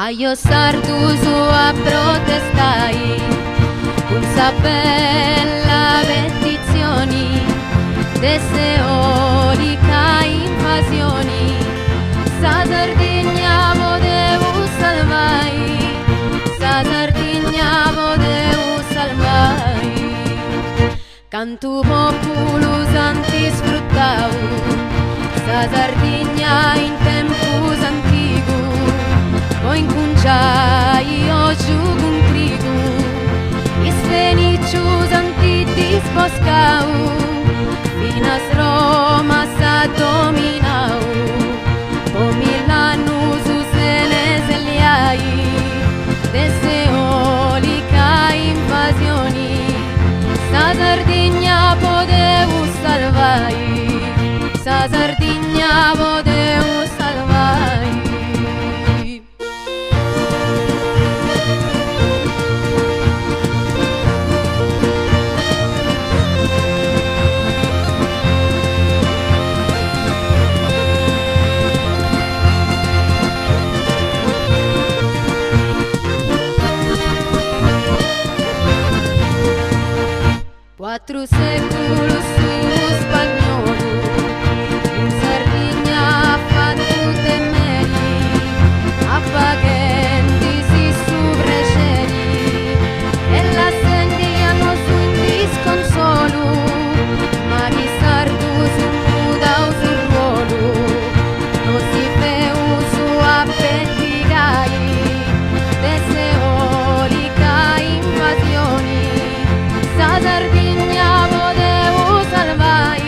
Aio sarduso a protestai con sa bella petizioni desse eolica invasioni. Sa Sardegna volevo salvai, sa Sardegna volevo salvai. Cantu populus antisfruttau sa Sardegna in tempus antigu. O incunciai o giugu un trigu, is fenicius antitis boscau, finas Roma sa dominau, o Milanus usenes eliai, desse eolica invasioni, sa Sardegna podeu salvai, sa Sardegna podeu salvai. Quattro secoli su spagnolo, in Sardegna ha fatto temeri, appagenti si subreceri, e la sendiano su in disconsolo, ma chi sardo su muda o sul ruolo, non si fe uso a pettigai, desse eolica invasioni, sa Sardegna volevo salvai,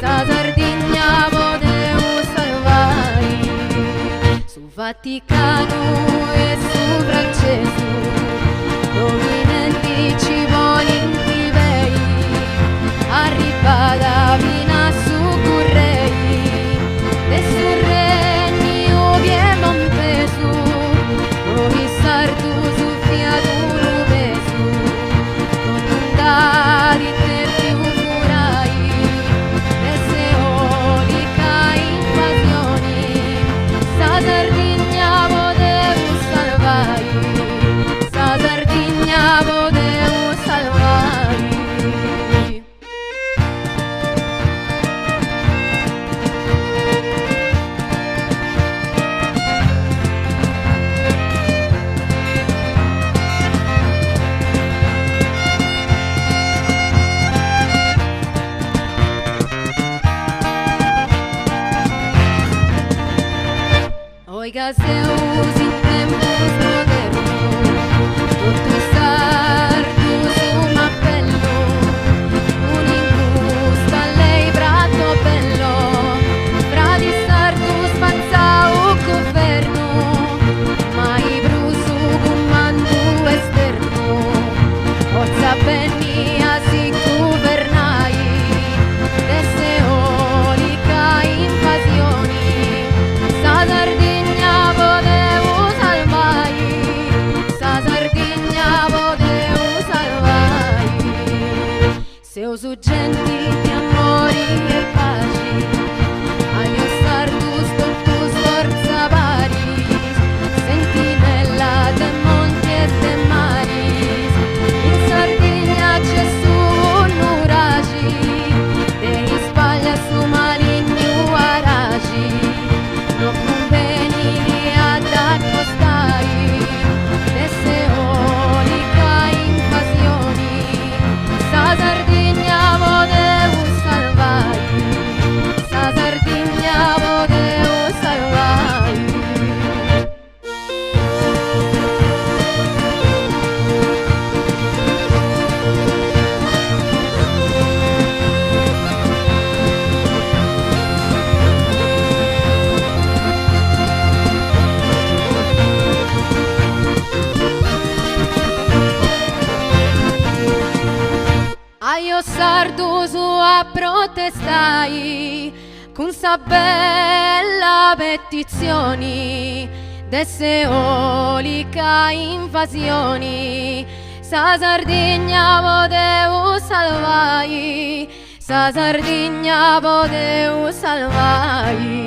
sa Sardegna volevo salvai. Su Vaticano e su francese, dominanti ci volinti vei, arrivata fino su Currei, e su regno piemontesu, come sardo su fiaturo pesu, di te più furai, desse eolica invasioni, sa Sardegna volevo salvai, sa Sardegna volevo salvai. Oiga Zeus in tempus moderno, tutto il sardo su mappello, un ingusto a lei prato bello, fra di sardo spazza o governo, ma i brusu comando esterno, ozza benni a si governai, desse eolica invasioni, sa Sardegna volevo salvai, sa Sardegna volevo salvai. Seu su genti di amori e paci, aio sardus totus forza paris, sentinella de monti e de maris, in Sardegna c'è su un uraci, de spaglia su maligno araci, no conveni ad accostai, desse eolica invasioni, sa Sardegna volevo salvai, sa Sardegna volevo salvai. Aio sarduso a protestai con sa bella petizioni desse eolica invasioni, sa Sardegna volevo salvai, sa Sardegna volevo salvai.